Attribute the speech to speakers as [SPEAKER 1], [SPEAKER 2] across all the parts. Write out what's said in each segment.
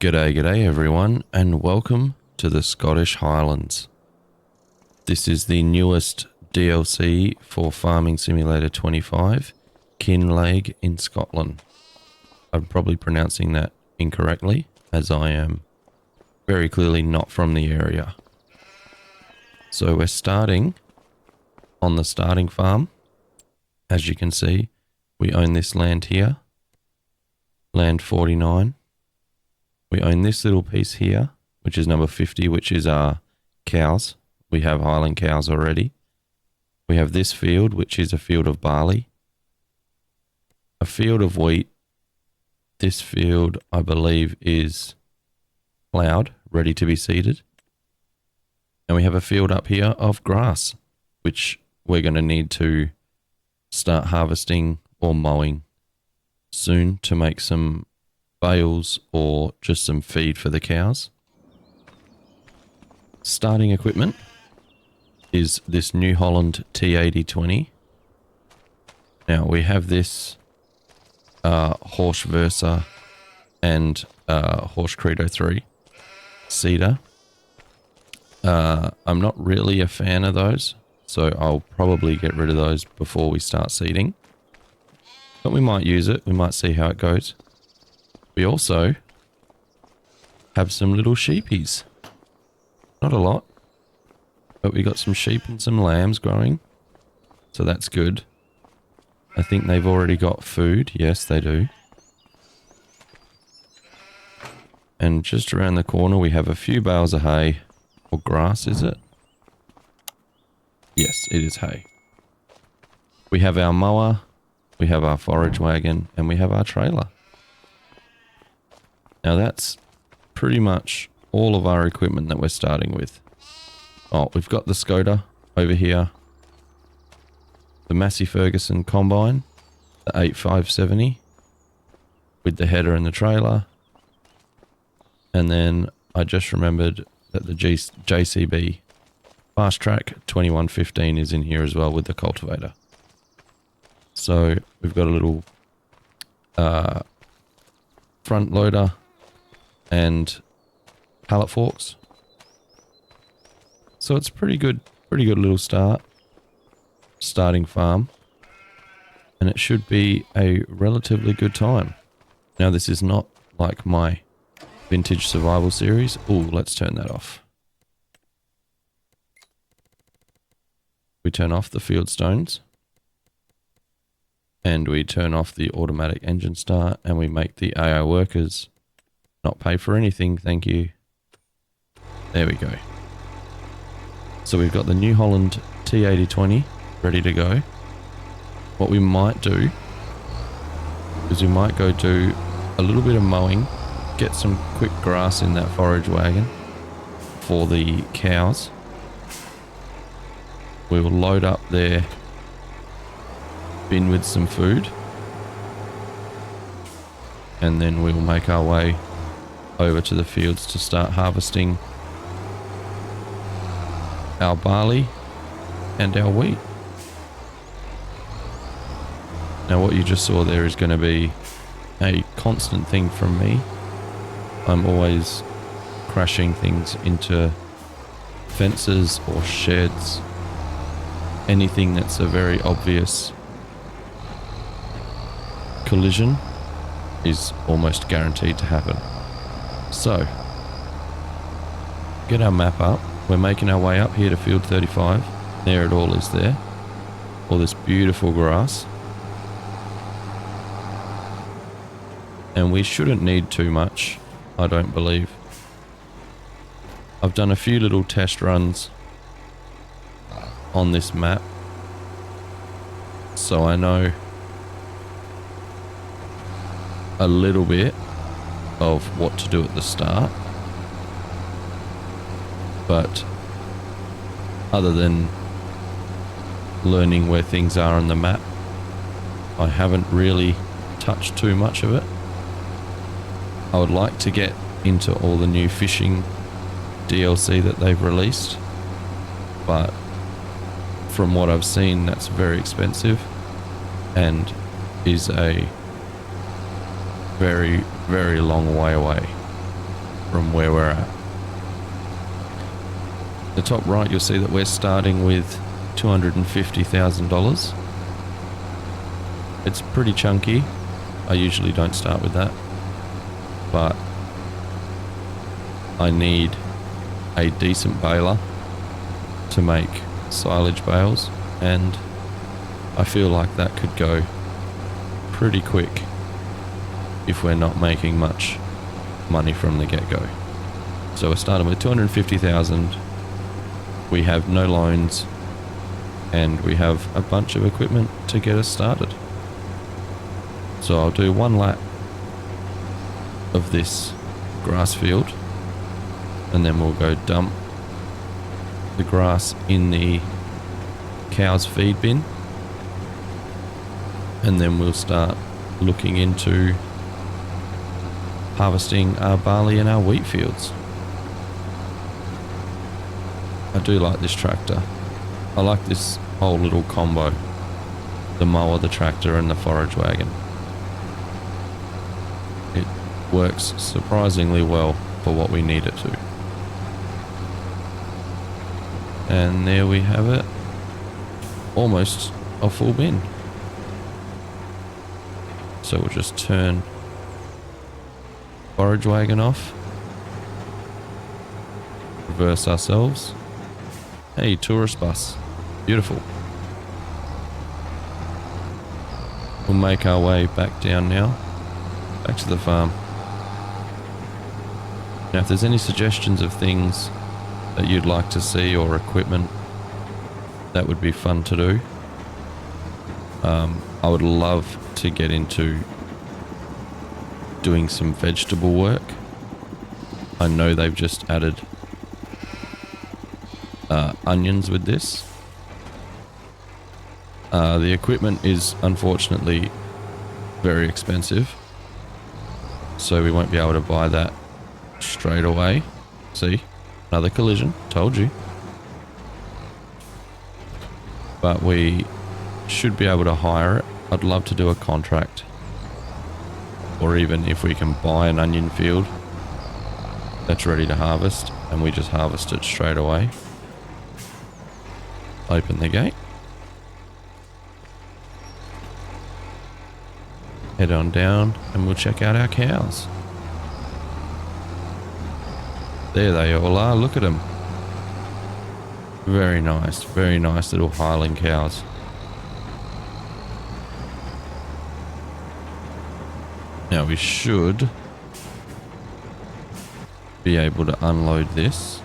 [SPEAKER 1] G'day everyone, and welcome to the Scottish Highlands. This is the newest DLC for Farming Simulator 25, Kinlaig in Scotland. I'm probably pronouncing that incorrectly, as I am very clearly not from the area. So we're starting on the starting farm. As you can see, we own this land here, land 49. We own this little piece here, which is number 50, which is our cows. We have Highland cows already. We have this field, which is a field of barley, a field of wheat. This field, I believe, is ploughed, ready to be seeded. And we have a field up here of grass, which we're going to need to start harvesting or mowing soon to make some bales or just some feed for the cows. Starting equipment is this New Holland T8020. Now we have this Horse Versa and Horse Credo 3 seeder. I'm not really a fan of those, so I'll probably get rid of those before we start seeding. But we might use it, we might see how it goes. We also have some little sheepies. Not a lot, but we got some sheep and some lambs growing, so that's good. I think they've already got food. Yes, they do. And just around the corner we have a few bales of hay, or grass, is it? Yes, it is hay. We have our mower, we have our forage wagon, and we have our trailer. Now that's pretty much all of our equipment that we're starting with. Oh, we've got the Skoda over here, the Massey Ferguson combine, the 8570 with the header and the trailer. And then I just remembered that the JCB Fast Track 2115 is in here as well with the cultivator. So we've got a little front loader and pallet forks. So it's pretty good little starting farm, and it should be a relatively good time. Now this is not like my vintage survival series. Ooh, let's turn that off. We turn off the field stones, and we turn off the automatic engine start, and we make the AI workers not pay for anything, thank you. There we go. So we've got the New Holland T8020 ready to go. What we might do is we might go do a little bit of mowing, get some quick grass in that forage wagon for the cows. We will load up their bin with some food, and then we will make our way over to the fields to start harvesting our barley and our wheat. Now what you just saw there is going to be a constant thing from me. I'm always crashing things into fences or sheds. Anything that's a very obvious collision is almost guaranteed to happen. So, get our map up. We're making our way up here to field 35. There it all is there. All this beautiful grass. And we shouldn't need too much, I don't believe. I've done a few little test runs on this map, so I know a little bit of what to do at the start, but other than learning where things are on the map, I haven't really touched too much of it. I would like to get into all the new fishing DLC that they've released, but from what I've seen, that's very expensive and is a very, very long way away. from where we're at. The top right, you'll see that we're starting with $250,000. It's pretty chunky. I usually don't start with that, but I need a decent baler to make silage bales, and I feel like that could go pretty quick if we're not making much money from the get-go. So we're starting with 250,000. We have no loans, and we have a bunch of equipment to get us started. So I'll do one lap of this grass field, and then we'll go dump the grass in the cow's feed bin, and then we'll start looking into harvesting our barley and our wheat fields. I do like this tractor. I like this whole little combo. The mower, the tractor, and the forage wagon. It works surprisingly well for what we need it to. And there we have it. Almost a full bin. So we'll just turn forage wagon off. Reverse ourselves. Hey, tourist bus. Beautiful. We'll make our way back down now. Back to the farm. Now, if there's any suggestions of things that you'd like to see or equipment, that would be fun to do. I would love to get into doing some vegetable work. I know they've just added onions with this. The equipment is unfortunately very expensive, so we won't be able to buy that straight away. See, another collision, told you. But we should be able to hire it. I'd love to do a contract, or even if we can buy an onion field that's ready to harvest and we just harvest it straight away. Open the gate. Head on down and we'll check out our cows. There they all are, look at them. Very nice little Highland cows. Now we should be able to unload this.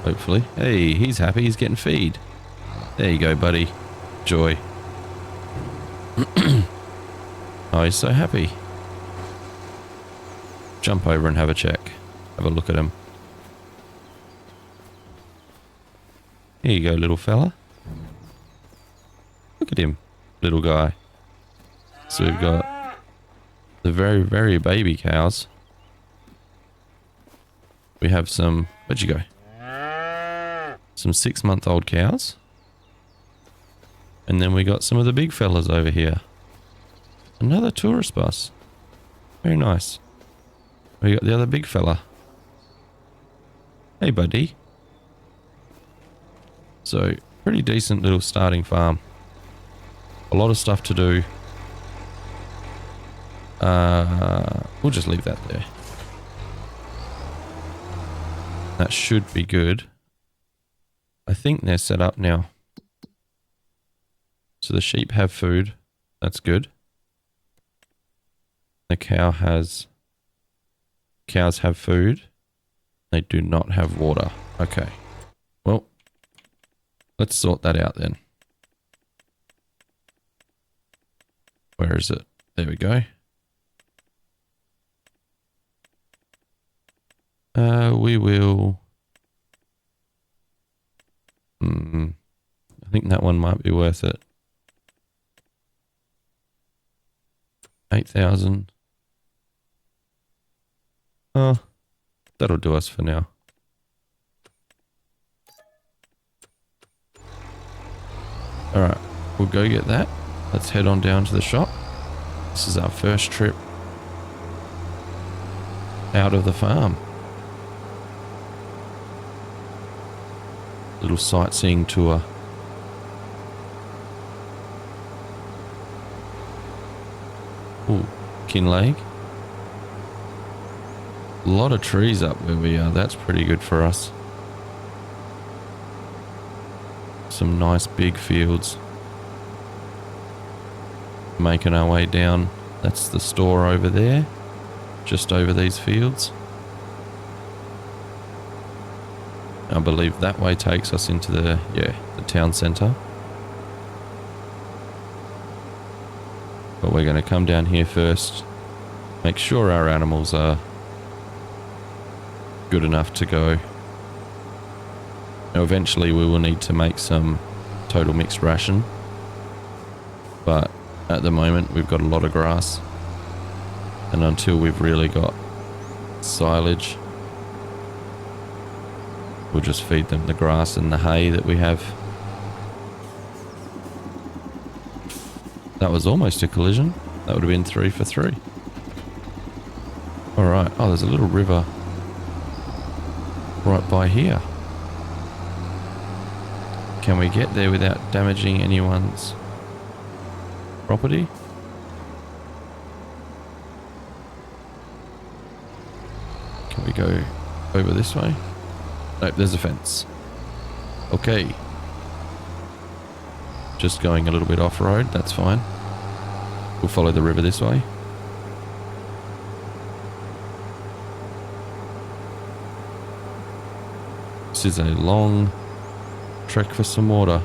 [SPEAKER 1] Hopefully. Hey, he's happy, he's getting feed. There you go, buddy. Joy. Oh, he's so happy. Jump over and have a check. Have a look at him. Here you go, little fella. Look at him, little guy. So we've got the very baby cows. We have some, where'd you go? Some 6-month-old cows. And then we got some of the big fellas over here. Another tourist bus. Very nice. We got the other big fella. Hey, buddy. So, pretty decent little starting farm. A lot of stuff to do. We'll just leave that there. That should be good. I think they're set up now. So the sheep have food. That's good. The cows have food. They do not have water. Okay. Well, let's sort that out then. Where is it? There we go. We will... I think that one might be worth it. 8,000. Oh, that'll do us for now. Alright, we'll go get that. Let's head on down to the shop. This is our first trip out of the farm. Little sightseeing tour. Ooh, Kinlaig. A lot of trees up where we are. That's pretty good for us. Some nice big fields. Making our way down. That's the store over there. Just over these fields. I believe that way takes us into the town centre. But we're going to come down here first. Make sure our animals are good enough to go. Now eventually we will need to make some total mixed ration, but at the moment we've got a lot of grass, and until we've really got silage, we'll just feed them the grass and the hay that we have. That was almost a collision. That would have been 3 for 3. Alright, oh, there's a little river right by here. Can we get there without damaging anyone's property? Can we go over this way? Nope, there's a fence. Okay. Just going a little bit off-road, that's fine. We'll follow the river this way. This is a long trek for some water.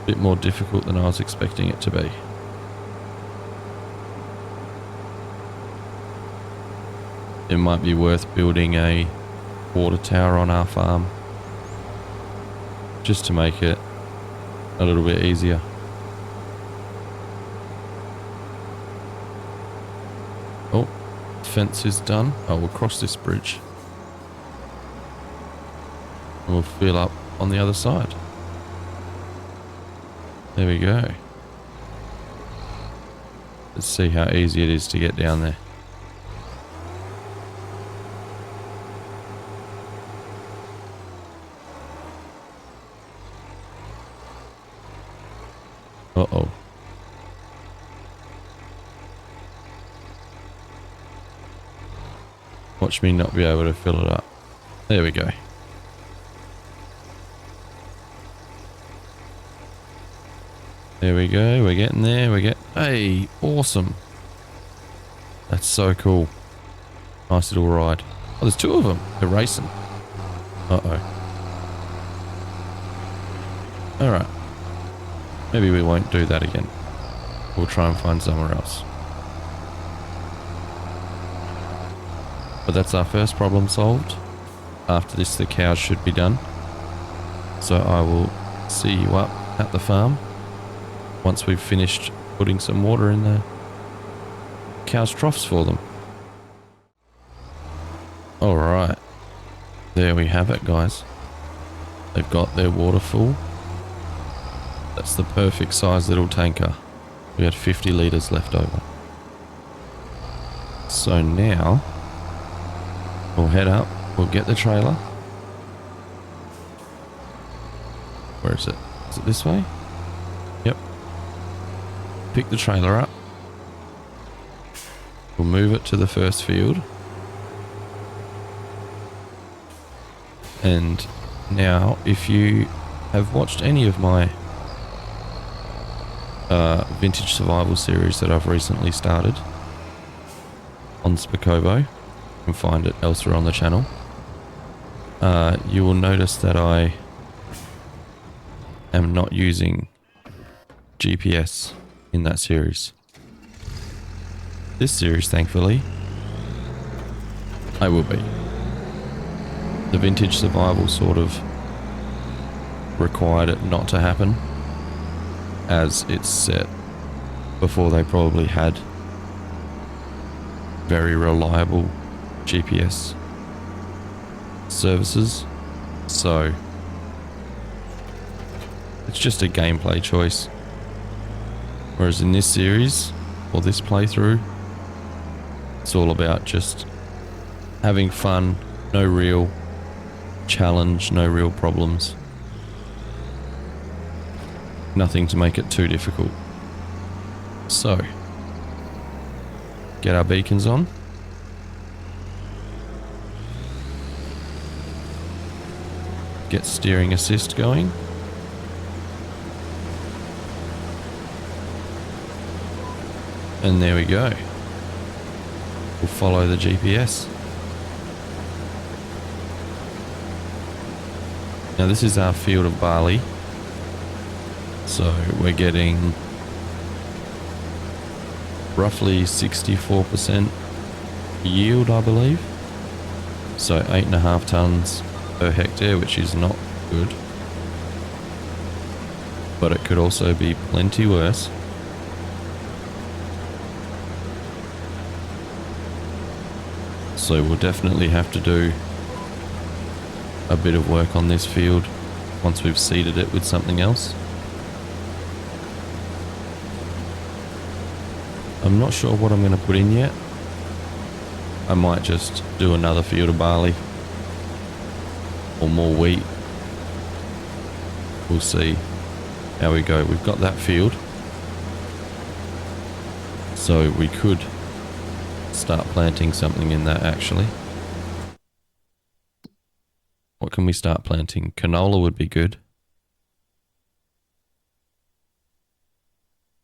[SPEAKER 1] A bit more difficult than I was expecting it to be. It might be worth building a water tower on our farm just to make it a little bit easier. Oh, fence is done. Oh, we'll cross this bridge. And we'll fill up on the other side. There we go. Let's see how easy it is to get down there. Uh-oh. Watch me not be able to fill it up. There we go. There we go. We're getting there. Hey, awesome. That's so cool. Nice little ride. Oh, there's 2 of them. They're racing. Uh-oh. Alright. Maybe we won't do that again. We'll try and find somewhere else. But that's our first problem solved. After this, the cows should be done. So I will see you up at the farm once we've finished putting some water in the cows' troughs for them. Alright. There we have it, guys. They've got their water full. That's the perfect size little tanker. We had 50 litres left over. So now we'll head up. We'll get the trailer. Where is it? Is it this way? Yep. Pick the trailer up. We'll move it to the first field. And now, if you have watched any of my vintage survival series that I've recently started on Spokobo, you can find it elsewhere on the channel, you will notice that I am not using GPS in that series. This series, thankfully, I will be. The vintage survival sort of required it not to happen, as it's set before they probably had very reliable GPS services. So it's just a gameplay choice. Whereas in this series, or this playthrough, It's all about just having fun, no real challenge, no real problems. Nothing to make it too difficult. So, get our beacons on. Get steering assist going. And there we go. We'll follow the GPS. Now this is our field of barley. So we're getting roughly 64% yield, I believe. So 8.5 tonnes per hectare, which is not good. But it could also be plenty worse. So we'll definitely have to do a bit of work on this field once we've seeded it with something else. I'm not sure what I'm going to put in yet. I might just do another field of barley or more wheat. We'll see how we go. We've got that field, so we could start planting something in that actually. What can we start planting? Canola would be good.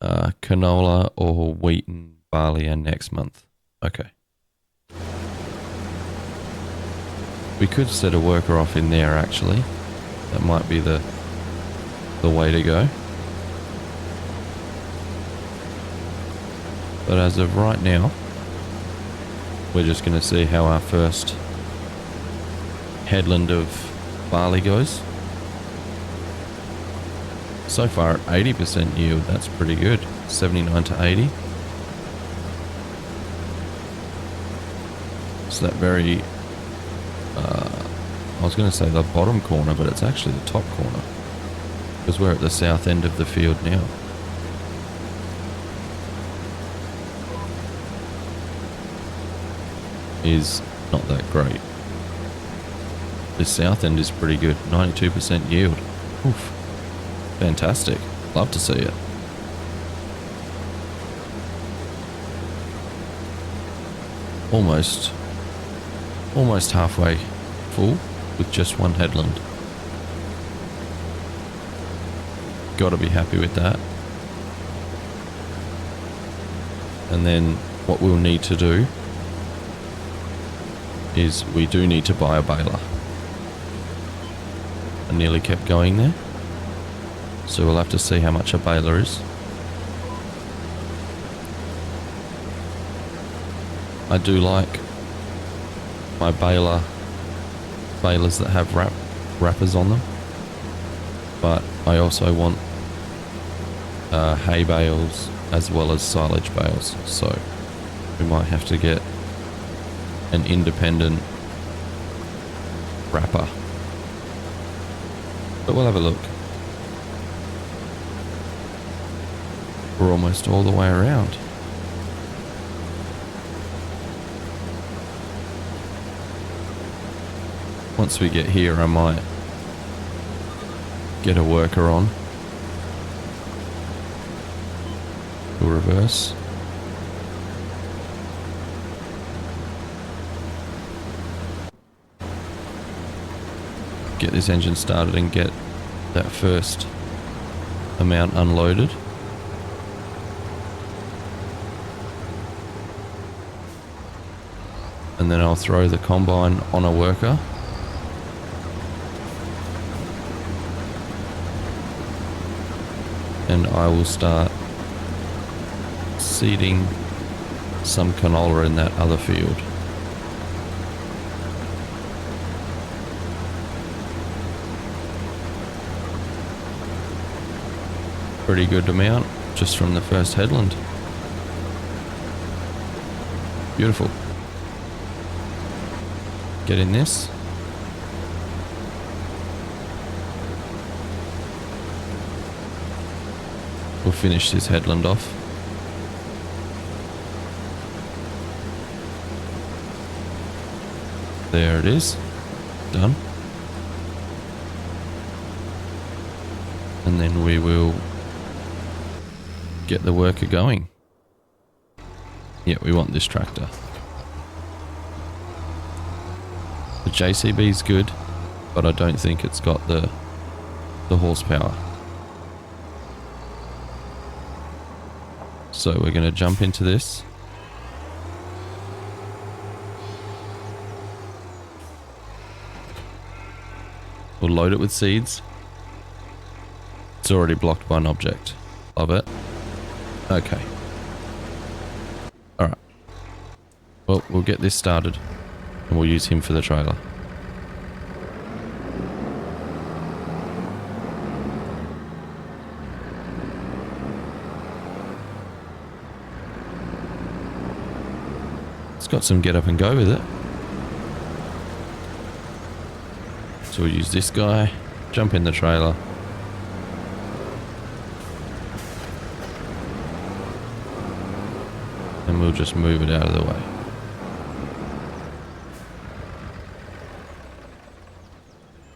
[SPEAKER 1] Canola or wheat and barley and next month. Okay. We could set a worker off in there actually. That might be the way to go. But as of right now, we're just going to see how our first headland of barley goes. So far at 80% yield, that's pretty good. 79 to 80. It's that very, I was going to say the bottom corner, but it's actually the top corner. Because we're at the south end of the field now. Is not that great. The south end is pretty good. 92% yield. Oof. Fantastic. Love to see it. Almost halfway full with just one headland. Got to be happy with that. And then what we'll need to do is we do need to buy a baler. I nearly kept going there. So we'll have to see how much a baler is. I do like my balers that have wrappers on them. But I also want hay bales as well as silage bales. So we might have to get an independent wrapper. But we'll have a look. We're almost all the way around. Once we get here, I might get a worker on. We'll reverse. Get this engine started and get that first amount unloaded. And then I'll throw the combine on a worker. And I will start seeding some canola in that other field. Pretty good amount just from the first headland. Beautiful. Get in this. We'll finish this headland off. There it is. Done. And then we will get the worker going. Yeah, we want this tractor. The JCB is good, but I don't think it's got the horsepower. So we're going to jump into this. We'll load it with seeds. It's already blocked by an object. Love it. Okay. Alright. Well, we'll get this started. And we'll use him for the trailer. It's got some get up and go with it. So we'll use this guy, jump in the trailer. And we'll just move it out of the way.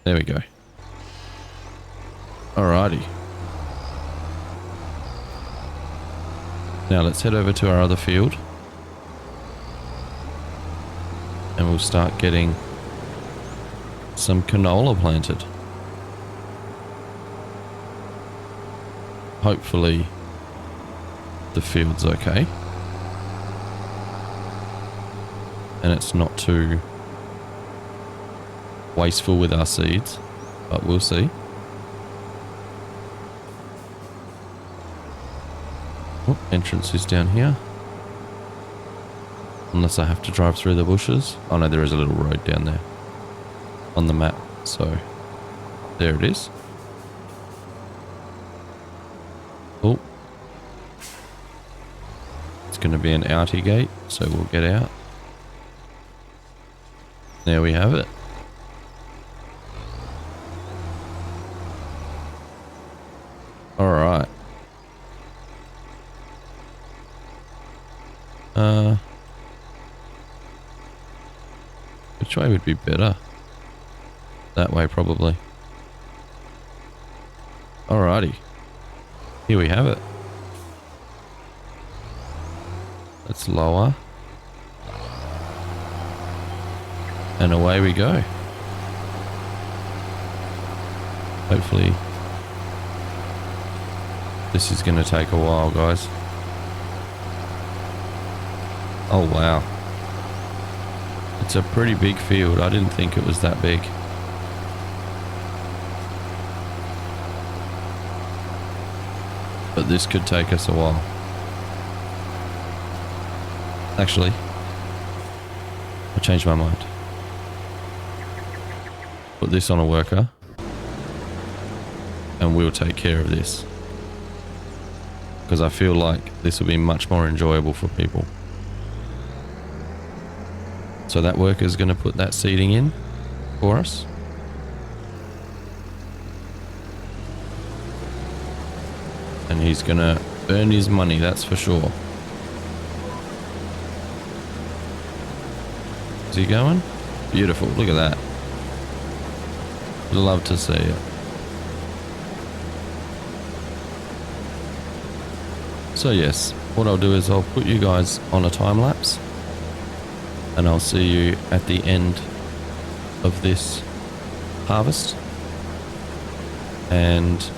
[SPEAKER 1] There we go. Alrighty. Now let's head over to our other field. And we'll start getting some canola planted. Hopefully the field's okay. And it's not too wasteful with our seeds, but we'll see. Oh, entrance is down here. Unless I have to drive through the bushes. Oh no, there is a little road down there on the map. So there it is. Oh, it's going to be an outie gate, so we'll get out. There we have it. Alright. Which way would be better? That way probably. Alrighty. Here we have it. Let's lower. And away we go. Hopefully this is going to take a while, guys. Oh wow. It's a pretty big field. I didn't think it was that big. But this could take us a while. Actually, I changed my mind. Put this on a worker and we'll take care of this. Because I feel like this will be much more enjoyable for people. So that worker is going to put that seeding in for us. And he's going to earn his money, that's for sure. Is he going? Beautiful, look at that. Love to see it. So yes, what I'll do is I'll put you guys on a time lapse. And I'll see you at the end of this harvest. And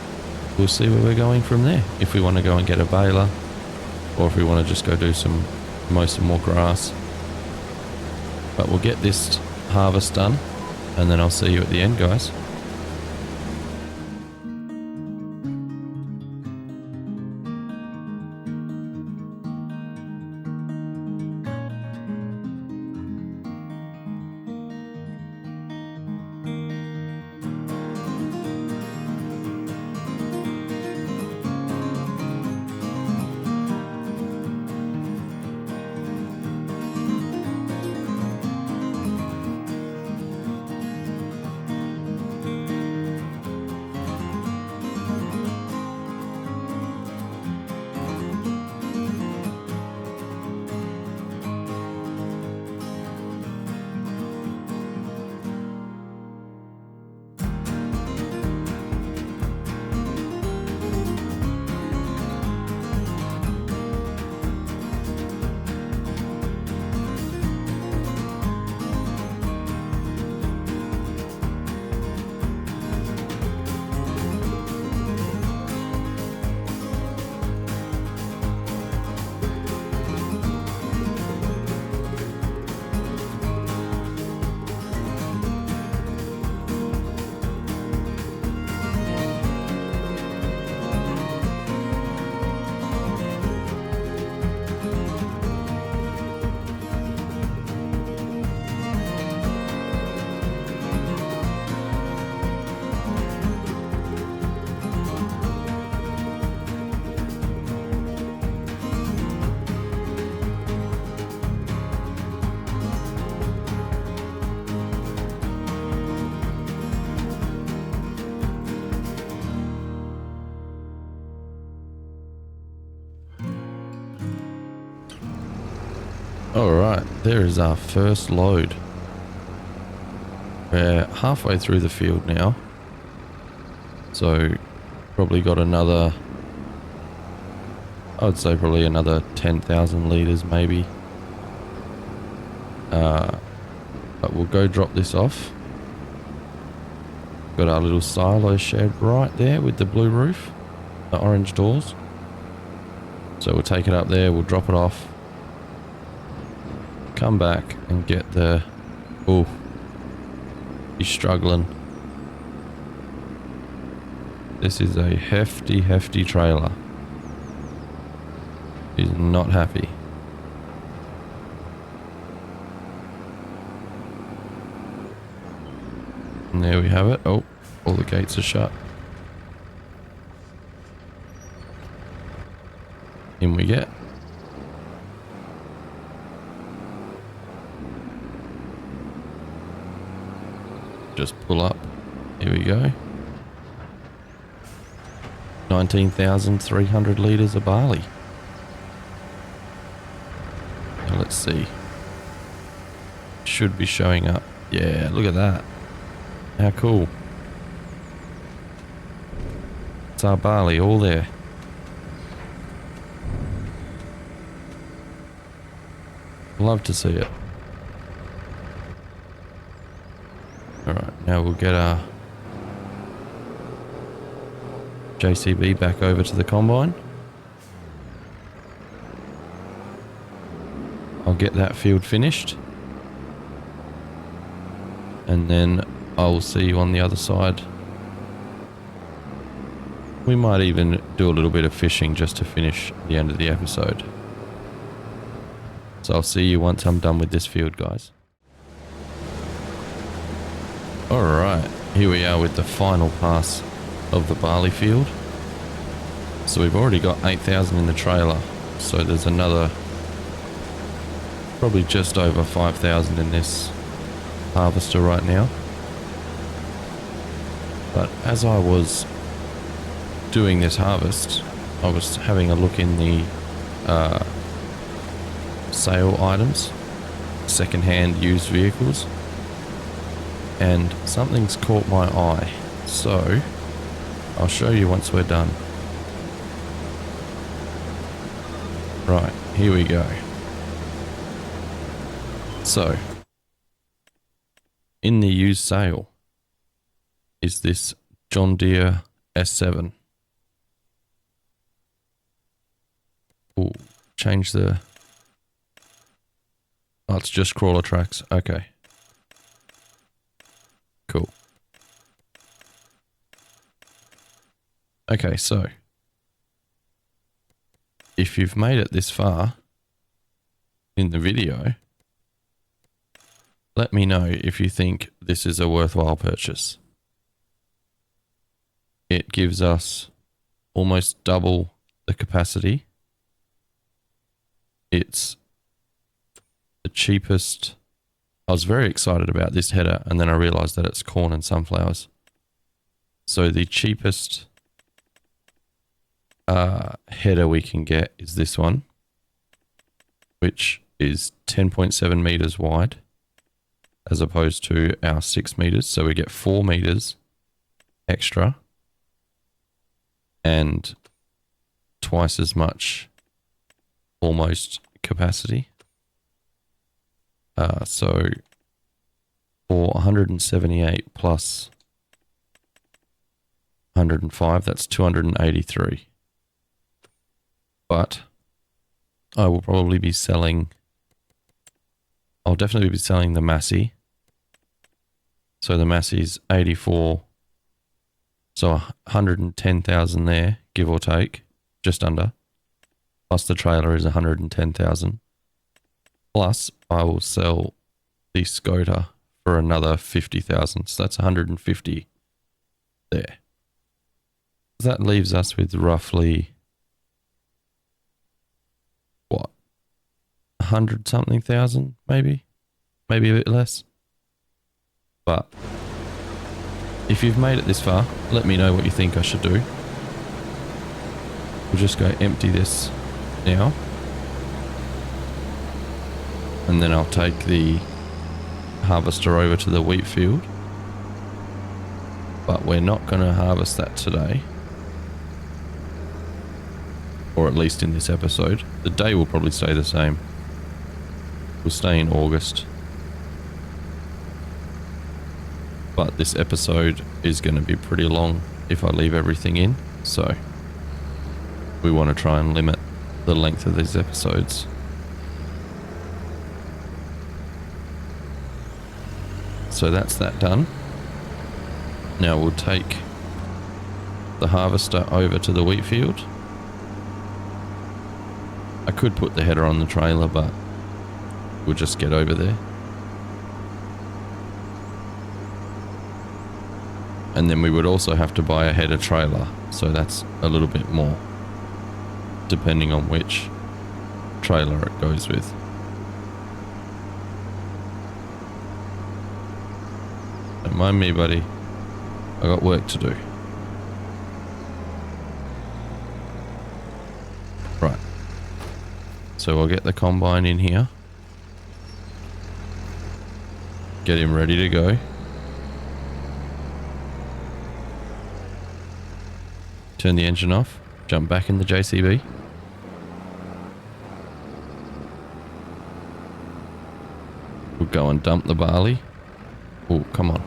[SPEAKER 1] we'll see where we're going from there. If we want to go and get a baler, or if we want to just go do some more grass. But we'll get this harvest done, and then I'll see you at the end, guys. there is our first load. We're halfway through the field now. So probably got another, I would say probably another 10,000 litres maybe. But we'll go drop this off. Got our little silo shed right there with the blue roof, the orange doors. So we'll take it up there, we'll drop it off, come back and get the, oh, he's struggling. This is a hefty trailer. He's not happy. And there we have it. Oh, all the gates are shut. In we get. Just pull up. Here we go. 19,300 litres of barley. Now let's see. Should be showing up. Yeah, look at that. How cool. It's our barley all there. Love to see it. Alright, now we'll get our JCB back over to the combine. I'll get that field finished. And then I'll see you on the other side. We might even do a little bit of fishing just to finish the end of the episode. So I'll see you once I'm done with this field, guys. Alright, here we are with the final pass of the barley field. So we've already got 8,000 in the trailer. So there's another, probably just over 5,000 in this harvester right now. But as I was doing this harvest, I was having a look in the sale items, second-hand used vehicles, and something's caught my eye. So I'll show you once we're done. Right, here we go. So in the used sale is this John Deere S7. Oh, change the... Oh, it's just crawler tracks. Okay. Cool. Okay, so if you've made it this far in the video, let me know if you think this is a worthwhile purchase. It gives us almost double the capacity. It's the cheapest. I was very excited about this header, and then I realized that it's corn and sunflowers. So the cheapest header we can get is this one, which is 10.7 meters wide as opposed to our 6 meters. So we get 4 meters extra and twice as much almost capacity. So for 178 plus 105, that's 283. But I will probably be selling, I'll definitely be selling the Massey. So the Massey's 84, so 110,000 there, give or take, just under. Plus the trailer is 110,000. Plus I will sell the Scoter for another 50,000. So that's 150 there. That leaves us with roughly, what, 100 something thousand, maybe a bit less. But if you've made it this far, let me know what you think I should do. We'll just go empty this now. And then I'll take the harvester over to the wheat field. But we're not going to harvest that today. Or at least in this episode. The day will probably stay the same. We'll stay in August. But this episode is going to be pretty long if I leave everything in. So we want to try and limit the length of these episodes. So that's that done. Now we'll take the harvester over to the wheat field. I could put the header on the trailer, but we'll just get over there. And then we would also have to buy a header trailer, so that's a little bit more, depending on which trailer it goes with. Don't mind me, buddy. I got work to do. Right. So I'll get the combine in here. Get him ready to go. Turn the engine off. Jump back in the JCB. We'll go and dump the barley. Oh, come on.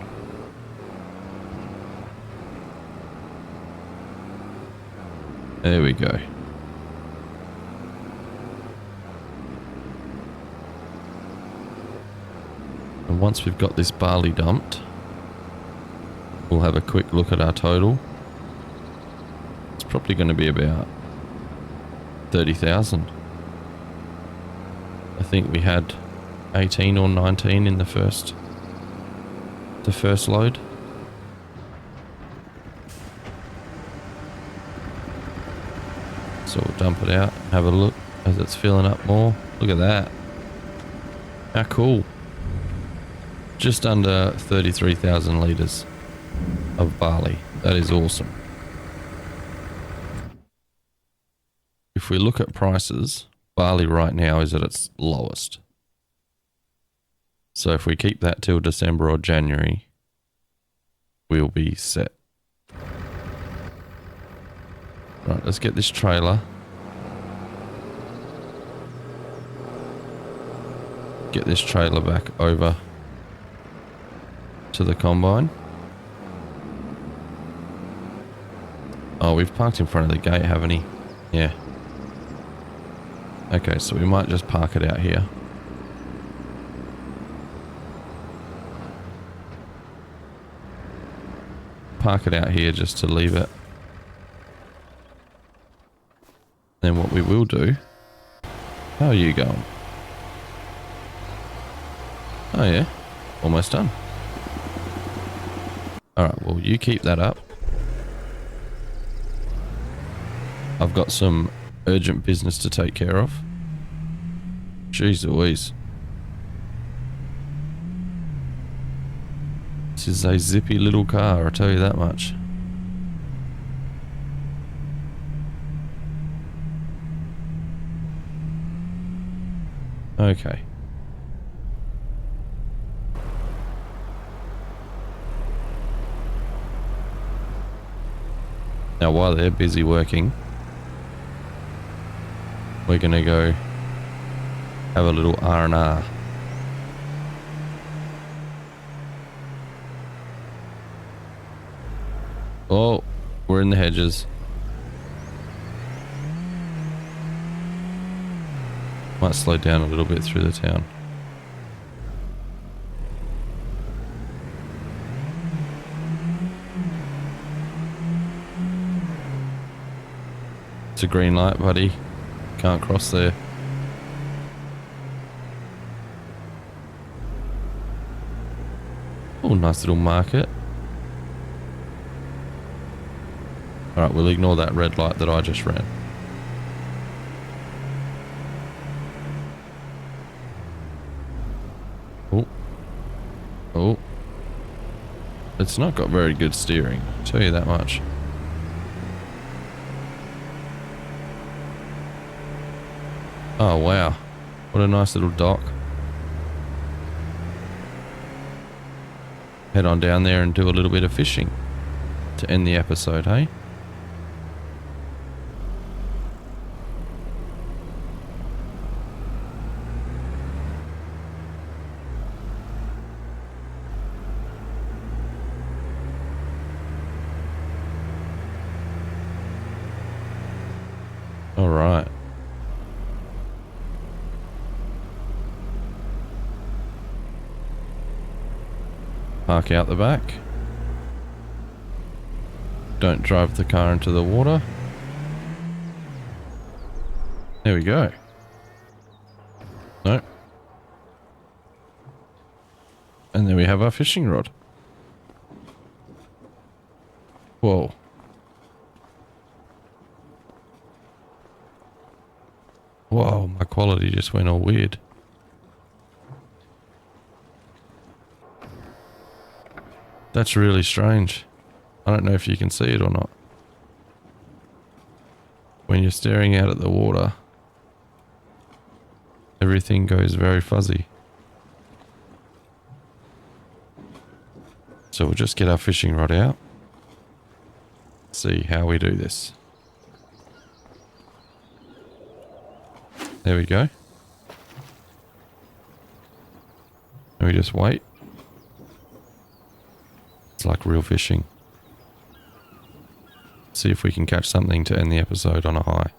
[SPEAKER 1] There we go. And once we've got this barley dumped, we'll have a quick look at our total. It's probably going to be about 30,000. I think we had 18 or 19 in the first load. So we'll dump it out and have a look as it's filling up more. Look at that. How cool. Just under 33,000 litres of barley. That is awesome. If we look at prices, barley right now is at its lowest. So if we keep that till December or January, we'll be set. Right, let's get this trailer. Get this trailer back over to the combine. Oh, we've parked in front of the gate, haven't he? Yeah. Okay, so we might just park it out here. Park it out here just to leave it. Then what we will do... How are you going? Oh yeah, almost done. Alright, well you keep that up. I've got some urgent business to take care of. Jeez Louise. This is a zippy little car, I'll tell you that much. Okay. Now while they're busy working, we're gonna go have a little R&R. Oh, we're in the hedges. Might slow down a little bit through the town. It's a green light, buddy. Can't cross there. Oh, nice little market. Alright, we'll ignore that red light that I just ran. Oh. Oh. It's not got very good steering, I'll tell you that much. Oh wow, what a nice little dock. head on down there and do a little bit of fishing to end the episode, hey? All right. Park out the back. Don't drive the car into the water. There we go. Nope. And there we have our fishing rod. Whoa. Whoa, my quality just went all weird. That's really strange. I don't know if you can see it or not. When you're staring out at the water, everything goes very fuzzy. So we'll just get our fishing rod out. See how we do this. There we go. And we just wait. It's like real fishing. See if we can catch something to end the episode on a high.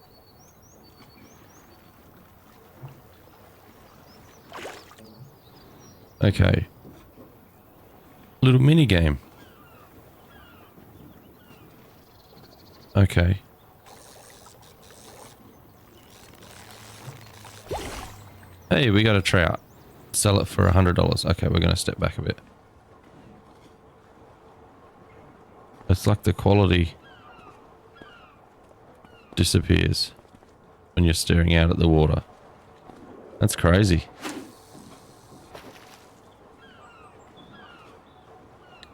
[SPEAKER 1] Okay. Little mini game. Okay. Hey, we got a trout. Sell it for $100. Okay, we're going to step back a bit. It's like the quality disappears when you're staring out at the water. That's crazy.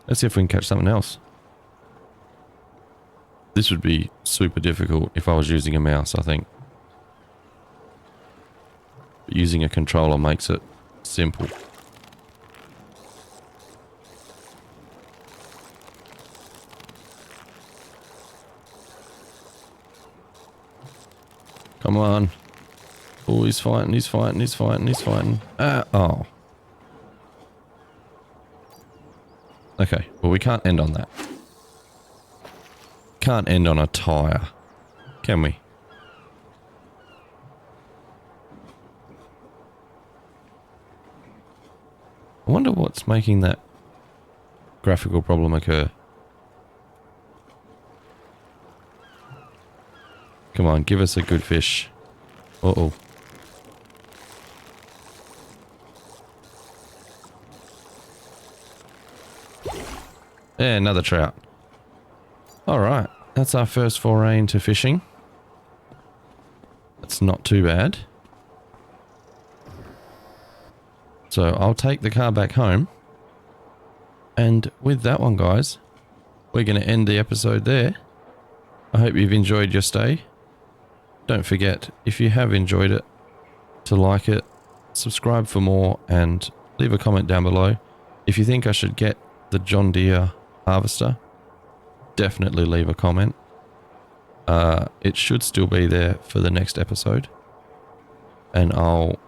[SPEAKER 1] Let's see if we can catch something else. This would be super difficult if I was using a mouse, I think. But using a controller makes it simple. Come on. Oh, he's fighting, he's fighting, he's fighting, he's fighting. Oh. Okay, well we can't end on that. Can't end on a tire, can we? I wonder what's making that graphical problem occur. Come on, give us a good fish. Uh-oh. Yeah, another trout. Alright, that's our first foray into fishing. That's not too bad. So I'll take the car back home. And with that one, guys, we're going to end the episode there. I hope you've enjoyed your stay. Don't forget, if you have enjoyed it, to like it, subscribe for more, and leave a comment down below. If you think I should get the John Deere harvester, definitely leave a comment. It should still be there for the next episode. And I'll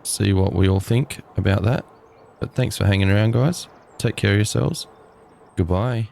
[SPEAKER 1] see what we all think about that. But thanks for hanging around, guys. Take care of yourselves. Goodbye.